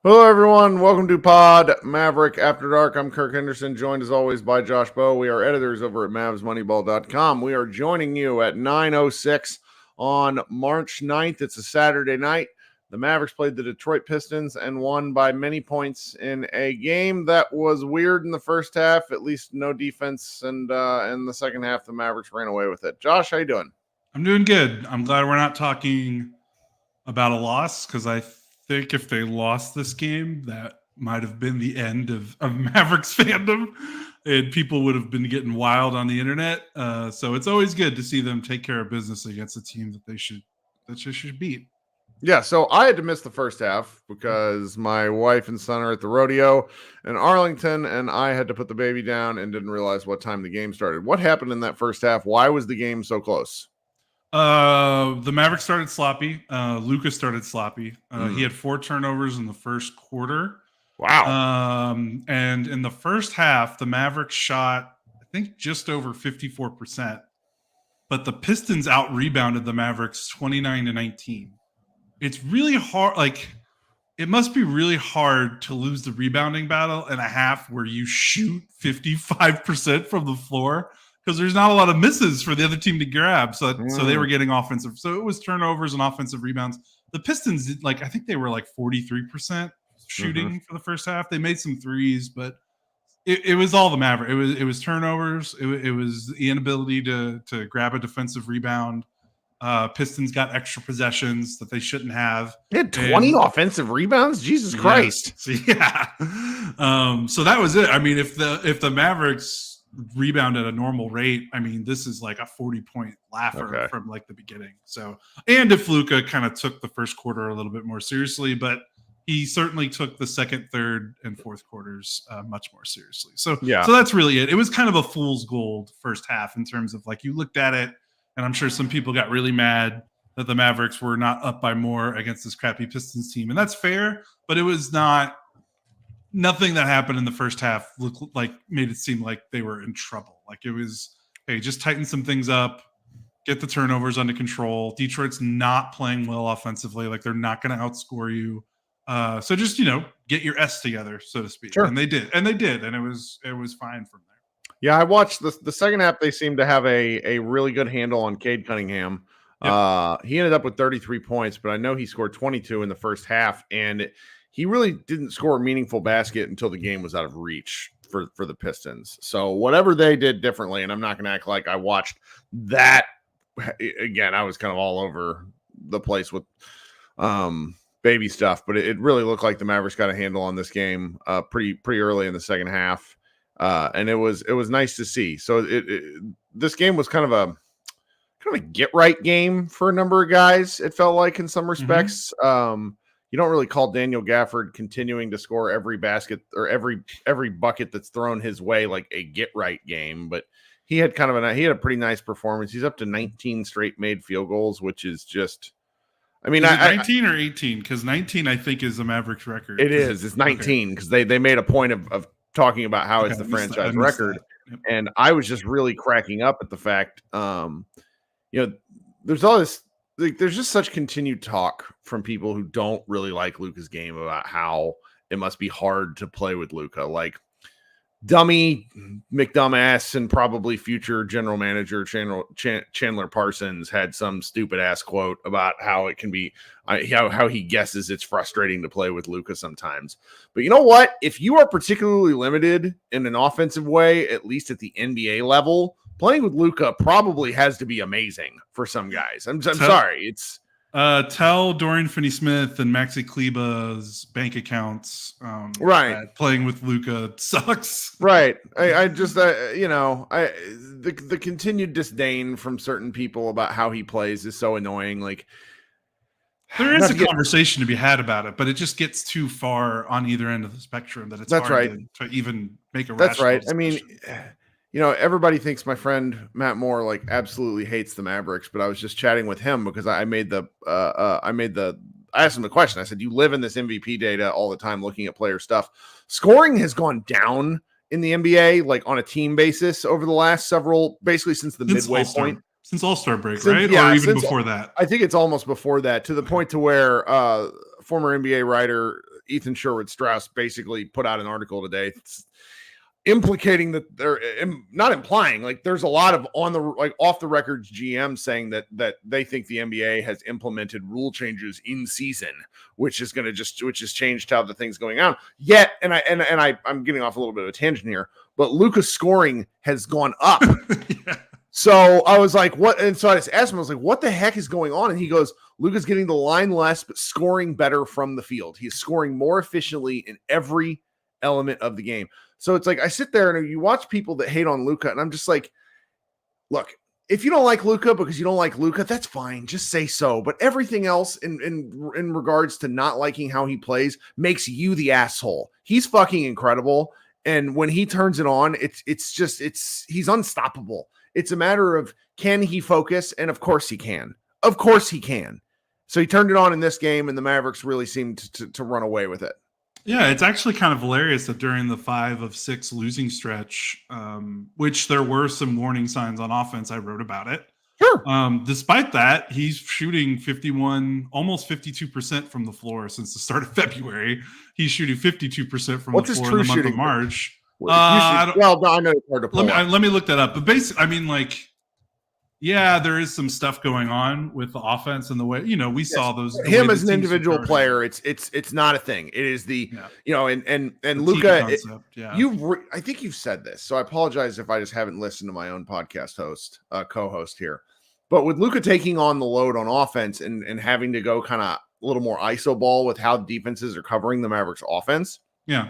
Hello, everyone. Welcome to Pod Maverick After Dark. I'm Kirk Henderson, joined as always by Josh Bowe. We are editors over at MavsMoneyball.com. We are joining you at 9:06 on March 9th. It's a Saturday night. The Mavericks played the Detroit Pistons and won by many points in a game that was weird in the first half, at least no defense, and in the second half, the Mavericks ran away with it. Josh, how you doing? I'm doing good. I'm glad we're not talking about a loss, because I think if they lost this game, that might have been the end of Mavericks fandom, and people would have been getting wild on the internet. So it's always good to see them take care of business against a team that they should beat. Yeah, so I had to miss the first half because my wife and son are at the rodeo in Arlington, and I had to put the baby down and didn't realize what time the game started. What happened in that first half? Why was the game so close? The Mavericks started sloppy. Luka started sloppy. He had 4 turnovers in the first quarter. Wow. And in the first half, the Mavericks shot, I think, just over 54%. But the Pistons out-rebounded the Mavericks 29-19. It's really hard. Like, it must be really hard to lose the rebounding battle in a half where you shoot 55% from the floor, because there's not a lot of misses for the other team to grab. So they were getting offensive. So it was turnovers and offensive rebounds. The Pistons did, I think they were 43% shooting for the first half. They made some threes, but it was all the Maverick. It was turnovers. It was the inability to grab a defensive rebound. Pistons got extra possessions that they shouldn't have. They had 20 offensive rebounds? Jesus Christ. So, yeah. So that was it. I mean, if the Mavericks rebound at a normal rate, I mean, this is like a 40-point laugher from the beginning. So, and if Luka kind of took the first quarter a little bit more seriously, but he certainly took the second, third, and fourth quarters much more seriously. So, So that's really it. It was kind of a fool's gold first half in terms of you looked at it, and I'm sure some people got really mad that the Mavericks were not up by more against this crappy Pistons team. And that's fair, but it was nothing that happened in the first half made it seem like they were in trouble. It was, hey, just tighten some things up, get the turnovers under control. Detroit's not playing well offensively. They're not going to outscore you. So just, get your S together, so to speak. Sure. And they did. And it was fine from there. Yeah, I watched the second half. They seemed to have a really good handle on Cade Cunningham. Yep. He ended up with 33 points, but I know he scored 22 in the first half, and he really didn't score a meaningful basket until the game was out of reach for the Pistons. So whatever they did differently, and I'm not going to act like I watched that again. I was kind of all over the place with baby stuff, but it really looked like the Mavericks got a handle on this game pretty early in the second half. And it was nice to see. So this game was kind of a get right game for a number of guys. It felt like in some respects. You don't really call Daniel Gafford continuing to score every basket or every bucket that's thrown his way like a get right game, but he had he had a pretty nice performance. He's up to 19 straight made field goals, which is just, I mean, 19 or 18? Because 19, I think, is the Mavericks record. It's 19 because they made a point of talking about how it's the franchise record. Yep. And I was just really cracking up at the fact, there's all this, there's just such continued talk from people who don't really like Luka's game about how it must be hard to play with Luka. Dummy McDumbass and probably future general manager Chandler Parsons had some stupid ass quote about how it can be, how he guesses it's frustrating to play with Luka sometimes. But you know what? If you are particularly limited in an offensive way, at least at the NBA level, playing with Luka probably has to be amazing for some guys. I'm sorry. Tell Dorian Finney-Smith and Maxi Kleba's bank accounts. Right. Playing with Luka sucks. Right. I just, the continued disdain from certain people about how he plays is so annoying. Like, there is a conversation to be had about it, but it just gets too far on either end of the spectrum that it's hard to even make a rational discussion. I mean, everybody thinks my friend Matt Moore like absolutely hates the Mavericks, but I was just chatting with him because I asked him the question. I said, you live in this MVP data all the time looking at player stuff. Scoring has gone down in the NBA, like on a team basis over the last basically since the midway point. Since All-Star break, right? Yeah, or even before that? I think it's almost before that, to the point to where former NBA writer Ethan Sherwood-Strauss basically put out an article today implicating that they're not implying, like there's a lot of off the records GM saying that they think the NBA has implemented rule changes in season, which has changed how the thing's going on. Yet, I'm getting off a little bit of a tangent here, but Luka's scoring has gone up. Yeah. So I was like, what? And so I just asked him, I was like, what the heck is going on? And he goes, Luka's getting the line less, but scoring better from the field. He's scoring more efficiently in every element of the game. So it's like, I sit there and you watch people that hate on Luka, and I'm just like, look, if you don't like Luka because you don't like Luka, that's fine. Just say so. But everything else in regards to not liking how he plays makes you the asshole. He's fucking incredible. And when he turns it on, he's unstoppable. It's a matter of, can he focus? And of course he can. Of course he can. So he turned it on in this game, and the Mavericks really seemed to run away with it. Yeah, it's actually kind of hilarious that during the 5 of 6 losing stretch, which there were some warning signs on offense, I wrote about it. Sure. Despite that, he's shooting almost 52% from the floor since the start of February. He's shooting 52% from the floor in the month of March. I know it's hard to pull let me look that up. But basically, I mean, like, yeah, there is some stuff going on with the offense and the way, we saw those. Him as an individual player, it's not a thing. It is and Luka. I think you've said this, so I apologize if I just haven't listened to my own podcast co-host here. But with Luka taking on the load on offense and having to go kind of a little more iso ball with how defenses are covering the Mavericks offense. Yeah.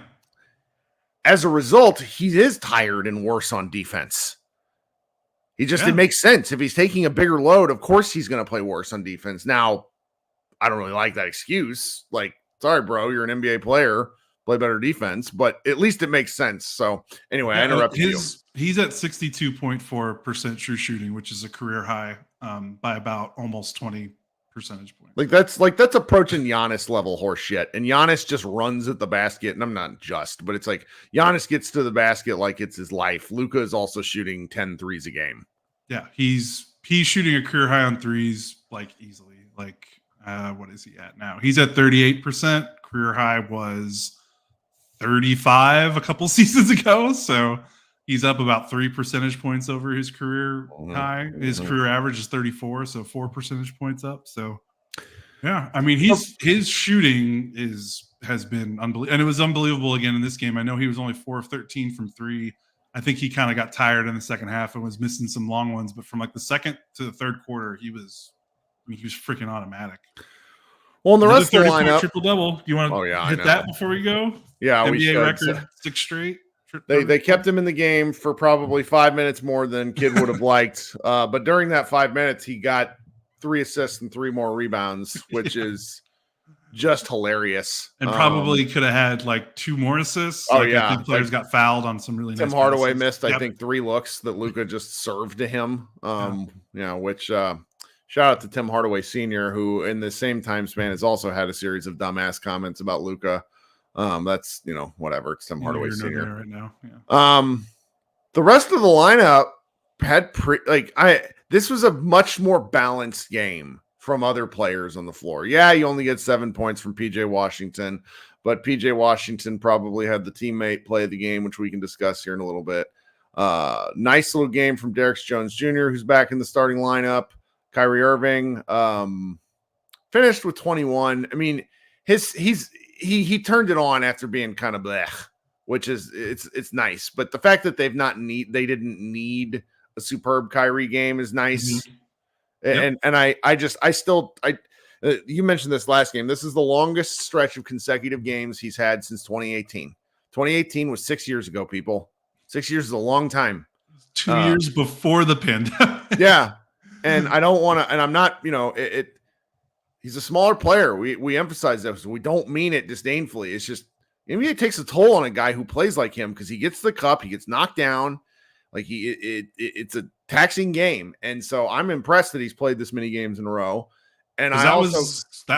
As a result, he is tired and worse on defense. It makes sense. If he's taking a bigger load, of course he's going to play worse on defense. Now, I don't really like that excuse. Like, sorry, bro, you're an NBA player. Play better defense. But at least it makes sense. So, anyway, I interrupted you. He's at 62.4% true shooting, which is a career high by about almost 20 percentage points. That's approaching Giannis level horse shit. And Giannis just runs at the basket. And I'm not just, but it's like Giannis gets to the basket like it's his life. Luka is also shooting 10 threes a game. Yeah, he's shooting a career high on threes like easily. Like, what is he at now? He's at 38%. Career high was 35 a couple seasons ago. So he's up about 3 percentage points over his career high. His career average is 34, so 4 percentage points up. So, yeah, I mean, his shooting has been unbelievable, and it was unbelievable again in this game. I know he was only 4 of 13 from 3. I think he kind of got tired in the second half and was missing some long ones. But from like the second to the third quarter, he was freaking automatic. Well, in the rest of the lineup, triple double. You want to hit that before we go? Yeah, NBA record 6 straight. They kept him in the game for probably 5 minutes more than Kid would have liked. But during that 5 minutes, he got 3 assists and 3 more rebounds, which is just hilarious. And probably could have had like 2 more assists. I think players got fouled on some really nice Tim Hardaway missed, I think, 3 looks that Luka just served to him. Which shout out to Tim Hardaway Sr., who in the same time span has also had a series of dumbass comments about Luka. That's whatever. It's Tim Hardaway Sr. right now. Yeah. The rest of the lineup had this was a much more balanced game from other players on the floor. Yeah, you only get 7 points from PJ Washington, but PJ Washington probably had the teammate play of the game, which we can discuss here in a little bit. Nice little game from Derek Jones Jr., who's back in the starting lineup. Kyrie Irving finished with 21. I mean, he turned it on after being kind of blech, which is it's nice. But the fact that they didn't need a superb Kyrie game is nice. Mm-hmm. Yep. And You mentioned this last game. This is the longest stretch of consecutive games he's had since 2018. 2018 was 6 years ago, people. 6 years is a long time. 2 years before the pandemic. Yeah. And I don't want to, and I'm not, he's a smaller player. We emphasize that. So we don't mean it disdainfully. It's just, NBA takes a toll on a guy who plays like him because he gets the cup, he gets knocked down. Like it's a taxing game. And so I'm impressed that he's played this many games in a row. And that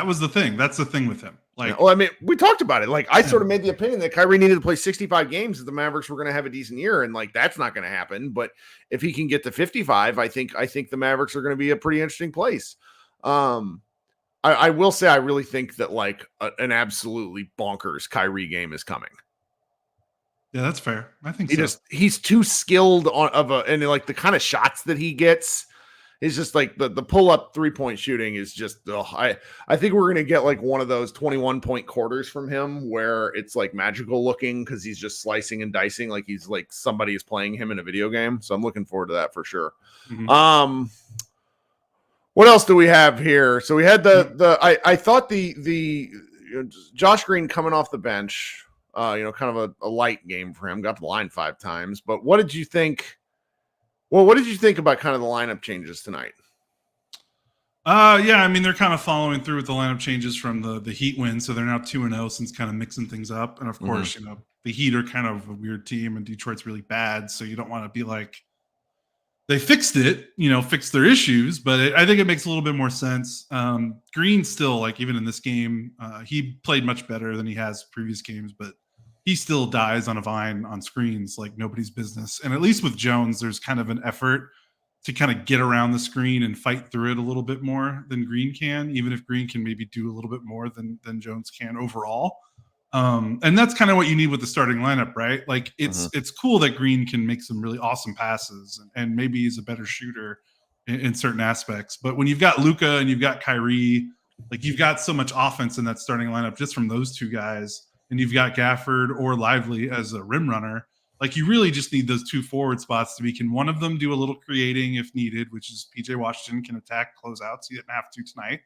was the thing. That's the thing with him. Like, well, I mean, we talked about it. Like, I sort of made the opinion that Kyrie needed to play 65 games if the Mavericks were going to have a decent year, and like that's not going to happen. But if he can get to 55, I think the Mavericks are going to be a pretty interesting place. I will say I really think that like an absolutely bonkers Kyrie game is coming. Yeah, that's fair. I think he's too skilled and like the kind of shots that he gets. It's just like the pull-up three-point shooting is just I think we're going to get like one of those 21-point quarters from him where it's like magical looking because he's just slicing and dicing like he's like somebody is playing him in a video game. So I'm looking forward to that for sure. Mm-hmm. What else do we have here? So we had I thought the Josh Green coming off the bench, kind of a light game for him, got to the line 5 times. But what did you think? Well, what did you think about kind of the lineup changes tonight? Yeah, I mean, they're kind of following through with the lineup changes from the Heat win. So they're now 2-0 since kind of mixing things up. And of course, the Heat are kind of a weird team and Detroit's really bad. So you don't want to be like, they fixed it, fixed their issues. But I think it makes a little bit more sense. Green still, like even in this game, he played much better than he has previous games. But he still dies on a vine on screens like nobody's business. And at least with Jones, there's kind of an effort to kind of get around the screen and fight through it a little bit more than Green can, even if Green can maybe do a little bit more than Jones can overall. And that's kind of what you need with the starting lineup, right? Like it's cool that Green can make some really awesome passes and maybe he's a better shooter in certain aspects. But when you've got Luka and you've got Kyrie, like you've got so much offense in that starting lineup just from those two guys. And you've got Gafford or Lively as a rim runner, like you really just need those 2 forward spots to be. Can one of them do a little creating if needed, which is PJ Washington can attack closeouts. He didn't have to tonight.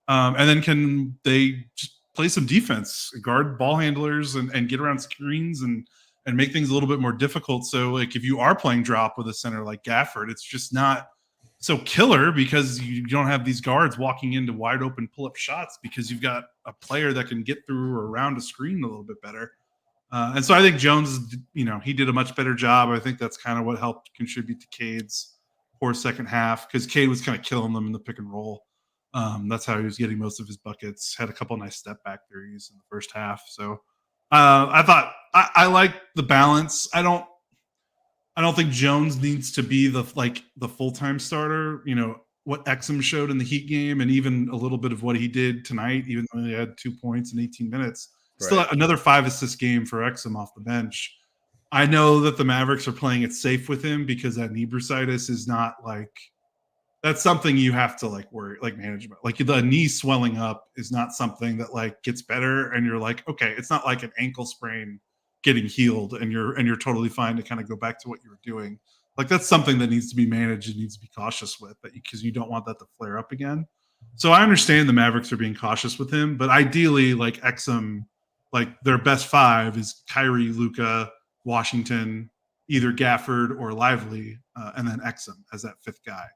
And then can they just play some defense, guard ball handlers and get around screens and make things a little bit more difficult. So like if you are playing drop with a center like Gafford, it's just not so killer because you don't have these guards walking into wide open pull-up shots because you've got a player that can get through or around a screen a little bit better. And so I think Jones, he did a much better job. I think that's kind of what helped contribute to Cade's poor second half because Cade was kind of killing them in the pick and roll. That's how he was getting most of his buckets. Had a couple nice step back threes in the first half. So I thought I like the balance. I don't think Jones needs to be the full-time starter. What Exum showed in the Heat game and even a little bit of what he did tonight, even though he had 2 points in 18 minutes. Right. Still another 5-assist game for Exum off the bench. I know that the Mavericks are playing it safe with him because that knee bursitis is not like – that's something you have to worry, management. Like the knee swelling up is not something that gets better and you're like, okay, it's not like an ankle sprain getting healed and you're totally fine to kind of go back to what you were doing. Like that's something that needs to be managed and needs to be cautious with because you don't want that to flare up again. So I understand the Mavericks are being cautious with him, but ideally Exum, their best 5 is Kyrie, Luka, Washington, either Gafford or Lively, and then Exum as that 5th guy.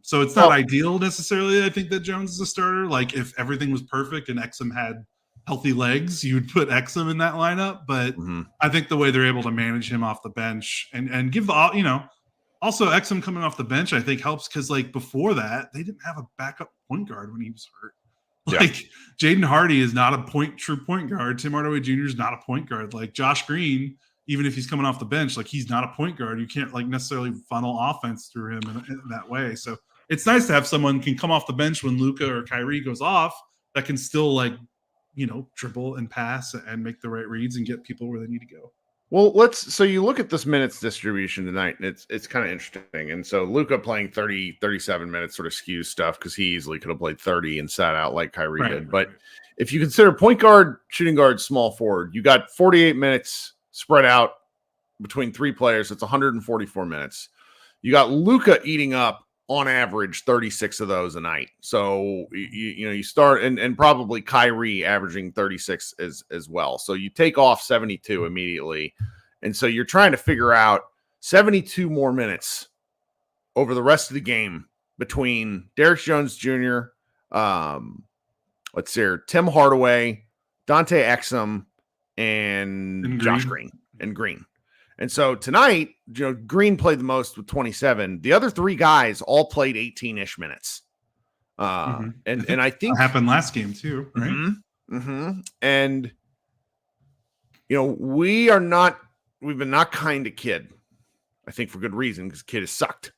So it's not ideal necessarily. I think that Jones is a starter. If everything was perfect and Exum had healthy legs, you would put Exum in that lineup. But I think the way they're able to manage him off the bench and give also Exum coming off the bench, I think helps because before that they didn't have a backup point guard when he was hurt. Jaden Hardy is not a true point guard. Tim Hardaway Jr. is not a point guard. Josh Green, even if he's coming off the bench, he's not a point guard. You can't necessarily funnel offense through him in that way. So it's nice to have someone can come off the bench when Luka or Kyrie goes off that can still dribble and pass and make the right reads and get people where they need to go. Well, so you look at this minutes distribution tonight, and it's kind of interesting. And so Luka playing 37 minutes sort of skews stuff because he easily could have played 30 and sat out like Kyrie did. But if you consider point guard, shooting guard, small forward, you got 48 minutes spread out between 3 players. It's 144 minutes. You got Luka eating up on average 36 of those a night. So you start and probably Kyrie averaging 36 as well. So you take off 72 immediately. And so you're trying to figure out 72 more minutes over the rest of the game between Derrick Jones Jr., let's see here, Tim Hardaway, Dante Exum, and Josh Green. And so tonight, Green played the most with 27. The other three guys all played 18-ish minutes. And I think that happened last game too, right? And we've been not kind to Kid. I think for good reason, because Kid has sucked.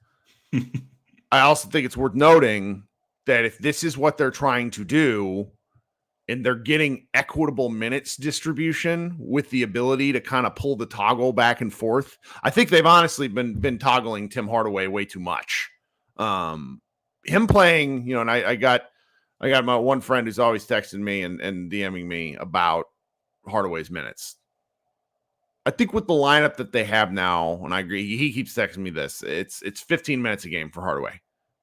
I also think it's worth noting that if this is what they're trying to do, and they're getting equitable minutes distribution with the ability to kind of pull the toggle back and forth. I think they've honestly been toggling Tim Hardaway way too much. Him playing, and I got my one friend who's always texting me and DMing me about Hardaway's minutes. I think with the lineup that they have now, and I agree, he keeps texting me this, it's 15 minutes a game for Hardaway.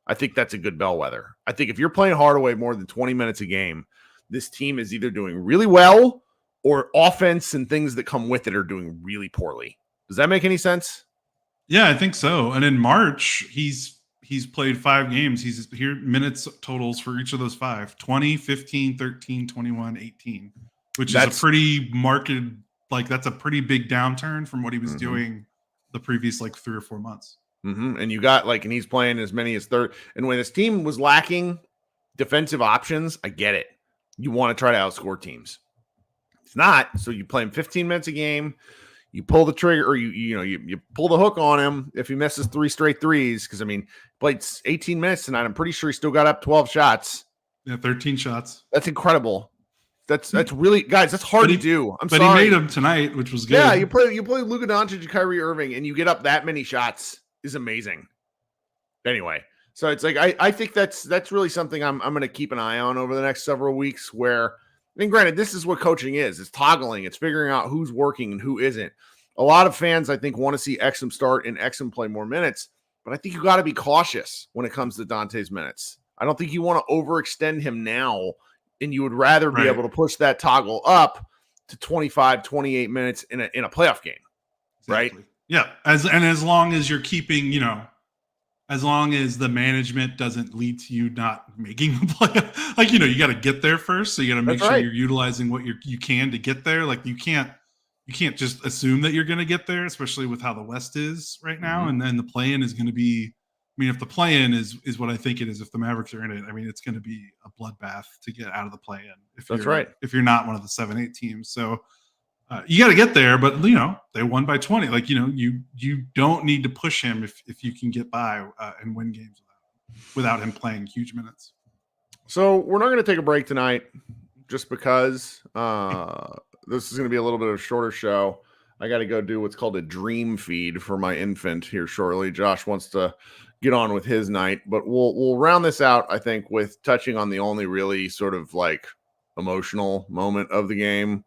I think that's a good bellwether. I think if you're playing Hardaway more than 20 minutes a game, this team is either doing really well or offense and things that come with it are doing really poorly. Does that make any sense? Yeah, I think so. And in March, he's played 5 games. He's here minutes totals for each of those 5, 20, 15, 13, 21, 18, which is a pretty marked, that's a pretty big downturn from what he was doing the previous 3 or 4 months. And you got and he's playing as many as 30. And when his team was lacking defensive options, I get it. You want to try to outscore teams. It's not. So you play him 15 minutes a game. You pull the trigger, or you pull the hook on him if he misses 3 straight threes. Because played 18 minutes tonight. I'm pretty sure he still got up 12 shots. Yeah, 13 shots. That's incredible. That's really, guys. That's hard to do. But he made them tonight, which was good. Yeah, you play Luka Doncic and Kyrie Irving, and you get up that many shots is amazing. Anyway. So it's I think that's really something I'm going to keep an eye on over the next several weeks where, granted, this is what coaching is. It's toggling. It's figuring out who's working and who isn't. A lot of fans, I think, want to see Exum start and Exum play more minutes, but I think you got to be cautious when it comes to Dante's minutes. I don't think you want to overextend him now, and you would rather be able to push that toggle up to 25, 28 minutes in a playoff game, right? Yeah, as long as you're keeping, as long as the management doesn't lead to you not making the play, you got to get there first. So you got to make sure you're utilizing what you can to get there. You can't just assume that you're going to get there, especially with how the West is right now. And then the play-in is going to be, if the play-in is what I think it is, if the Mavericks are in it, it's going to be a bloodbath to get out of the play-in. If you're not one of the 7-8 teams. So you got to get there, but they won by 20. You don't need to push him if you can get by and win games without him playing huge minutes. So we're not going to take a break tonight, just because this is going to be a little bit of a shorter show. I got to go do what's called a dream feed for my infant here shortly. Josh wants to get on with his night, but we'll round this out, I think, with touching on the only really sort of emotional moment of the game.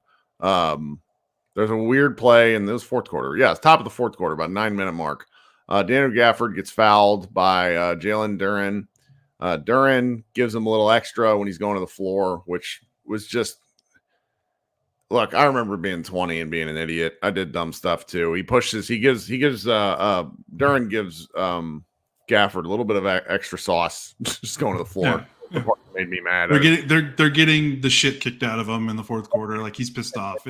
There's a weird play in this fourth quarter. Yeah, it's top of the fourth quarter, about 9-minute mark. Daniel Gafford gets fouled by Jalen Duren. Duren gives him a little extra when he's going to the floor, which was just, look, I remember being 20 and being an idiot. I did dumb stuff too. Duren gives Gafford a little bit of extra sauce just going to the floor. Yeah. Made me mad. They're getting the shit kicked out of him in the fourth quarter. He's pissed off.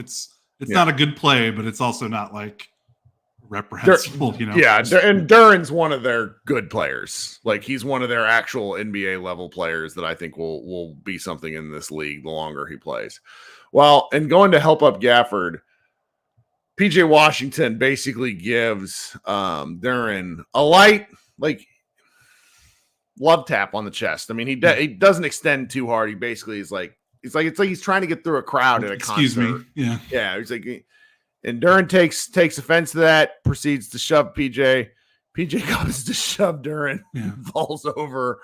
It's not a good play, but it's also not reprehensible, Yeah, and Duren's one of their good players. He's one of their actual NBA level players that I think will be something in this league the longer he plays. Well, and going to help up Gafford, PJ Washington basically gives Duren a light love tap on the chest. He doesn't extend too hard. He basically is it's like he's trying to get through a crowd at a concert. Excuse me. Yeah. He's and Duren takes offense to that, proceeds to shove PJ. PJ goes to shove Duren, falls over,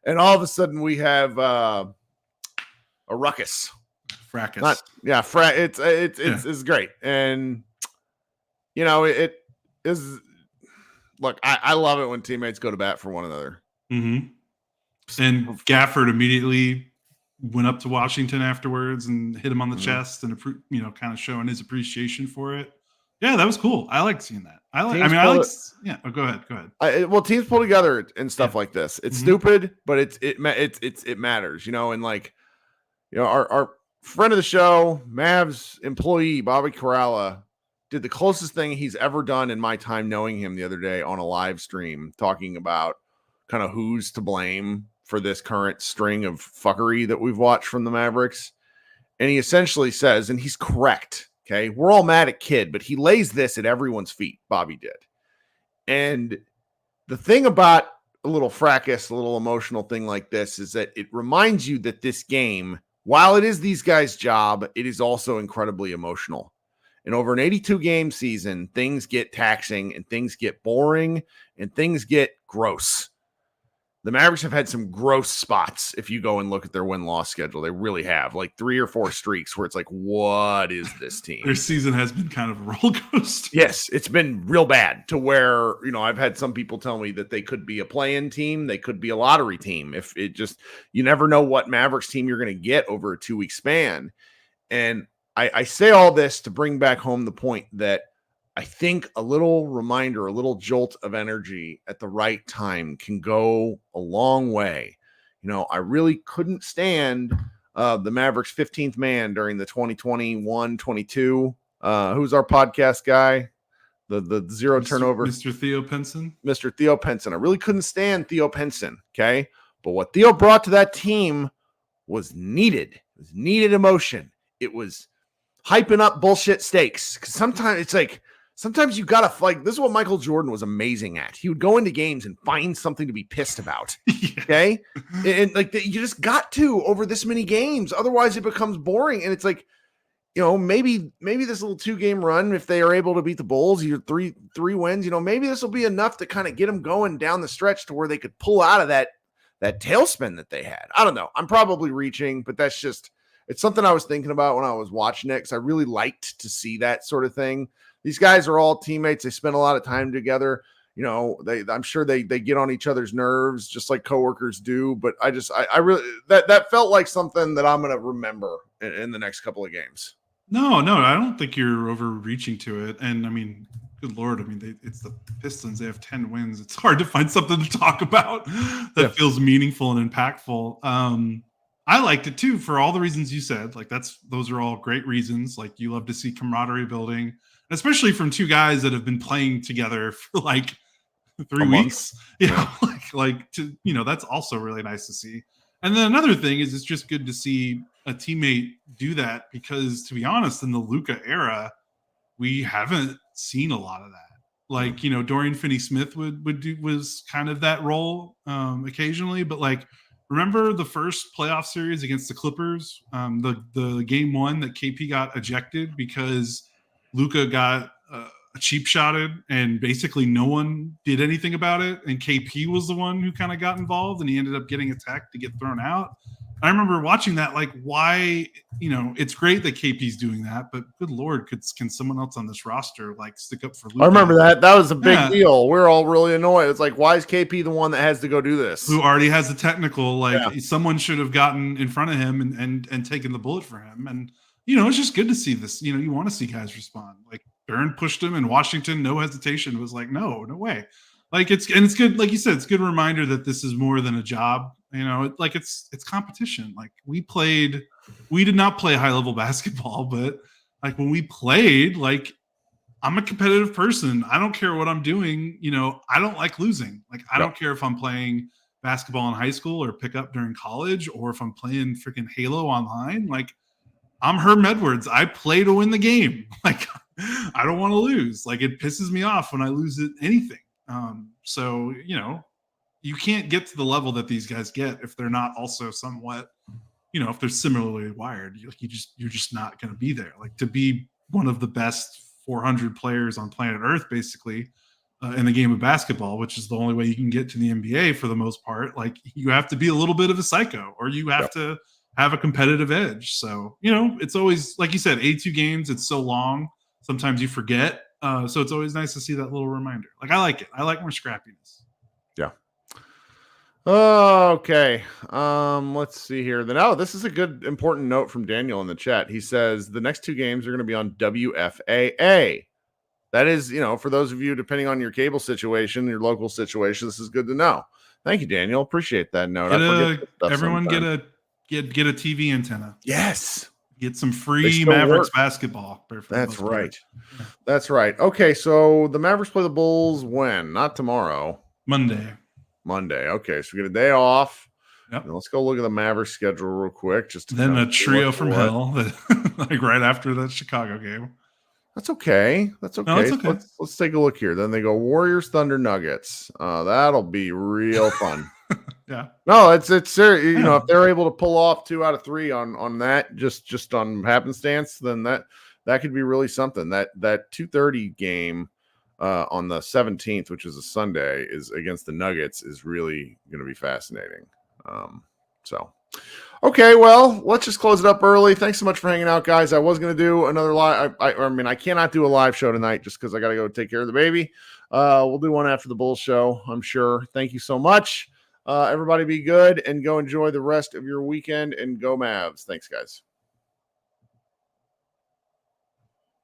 and all of a sudden we have a ruckus. Fracas. It's great, and it is. Look, I love it when teammates go to bat for one another. Mm-hmm. And Gafford immediately went up to Washington afterwards and hit him on the chest and, kind of showing his appreciation for it. Yeah, that was cool. I liked seeing that. Go ahead. Teams pull together and stuff like this. It's stupid, but it matters, and our friend of the show, Mavs employee, Bobby Corrala, did the closest thing he's ever done in my time knowing him the other day on a live stream, talking about kind of who's to blame for this current string of fuckery that we've watched from the Mavericks. And he essentially says, and he's correct, okay, we're all mad at Kidd, but he lays this at everyone's feet, Bobby did. And the thing about a little fracas, a little emotional thing like this is that it reminds you that this game, while it is these guys' job, it is also incredibly emotional. And over an 82-game season, things get taxing and things get boring and things get gross. The Mavericks have had some gross spots if you go and look at their win-loss schedule. They really have, like 3 or 4 streaks where it's like, what is this team? Their season has been kind of a roller coaster. Yes, it's been real bad to where, I've had some people tell me that they could be a play-in team. They could be a lottery team. If it just, you never know what Mavericks team you're going to get over a 2-week span. And I say all this to bring back home the point that I think a little reminder, a little jolt of energy at the right time can go a long way. I really couldn't stand the Mavericks 15th man during the 2021-22. Who's our podcast guy? The zero turnover. Mr. Theo Pinson. Mr. Theo Pinson. I really couldn't stand Theo Pinson, okay? But what Theo brought to that team was needed. It was needed emotion. It was hyping up bullshit stakes. Because sometimes you gotta, this is what Michael Jordan was amazing at. He would go into games and find something to be pissed about. Okay. And you just got to over this many games. Otherwise it becomes boring. And it's like, maybe this little 2-game run, if they are able to beat the Bulls, you're three wins, maybe this will be enough to kind of get them going down the stretch to where they could pull out of that tailspin that they had. I don't know. I'm probably reaching, but it's something I was thinking about when I was watching it, because I really liked to see that sort of thing. These guys are all teammates. They spend a lot of time together. I'm sure they get on each other's nerves just like coworkers do. But I really, that felt like something that I'm going to remember in the next couple of games. No, I don't think you're overreaching to it. And I mean, good Lord, it's the Pistons. They have 10 wins. It's hard to find something to talk about that feels meaningful and impactful. I liked it too for all the reasons you said. Those are all great reasons. Like, you love to see camaraderie building, especially from 2 guys that have been playing together for 3 weeks. That's also really nice to see. And then another thing is, it's just good to see a teammate do that, because to be honest, in the Luka era, we haven't seen a lot of that. Dorian Finney-Smith was kind of that role occasionally, but remember the first playoff series against the Clippers, the game 1 that KP got ejected because Luka got cheap shotted and basically no one did anything about it. And KP was the one who kind of got involved, and he ended up getting attacked to get thrown out. I remember watching that, why, it's great that KP's doing that, but good Lord, can someone else on this roster stick up for Luka? I remember that. That was a big deal. We're all really annoyed. It's like, why is KP the one that has to go do this? Who already has a technical, someone should have gotten in front of him and taken the bullet for him. And, it's just good to see this. You want to see guys respond. Barron pushed him, and Washington, no hesitation, was like, no way. It's good. Like you said, it's a good reminder that this is more than a job. It's competition. We did not play high level basketball, but when we played, I'm a competitive person. I don't care what I'm doing. I don't like losing. I don't care if I'm playing basketball in high school or pick up during college, or if I'm playing freaking Halo online. I'm Herm Edwards. I play to win the game. I don't want to lose. It pisses me off when I lose at anything. So, you can't get to the level that these guys get if they're not also somewhat, if they're similarly wired. You're just not going to be there. To be one of the best 400 players on planet Earth, basically, in the game of basketball, which is the only way you can get to the NBA for the most part. You have to be a little bit of a psycho, or you have to have a competitive edge. So, it's always, like you said, 82 games. It's so long. Sometimes you forget. So it's always nice to see that little reminder. I like it. I like more scrappiness. Yeah. Okay. Let's see here. This is a good important note from Daniel in the chat. He says the next 2 games are going to be on WFAA. That is, for those of you, depending on your cable situation, your local situation, this is good to know. Thank you, Daniel. Appreciate that note. Everyone get a TV antenna. Yes. Get some free Mavericks basketball. That's right. Yeah. That's right. Okay, so the Mavericks play the Bulls when? Not tomorrow. Monday. Okay, so we get a day off. Yep. Now let's go look at the Mavericks schedule real quick. Then a trio from hell, like right after the Chicago game. That's okay. No, that's okay. So let's take a look here. Then they go Warriors, Thunder, Nuggets. That'll be real fun. Yeah. No, it's serious. If they're able to pull off 2 out of 3 on that, just on happenstance, then that could be really something. That 2:30 game on the 17th, which is a Sunday, is against the Nuggets, is really going to be fascinating. Okay, well, let's just close it up early. Thanks so much for hanging out, guys. I was going to do another live. I cannot do a live show tonight just because I got to go take care of the baby. We'll do one after the Bulls show, I'm sure. Thank you so much. Everybody be good and go enjoy the rest of your weekend, and go Mavs. Thanks, guys.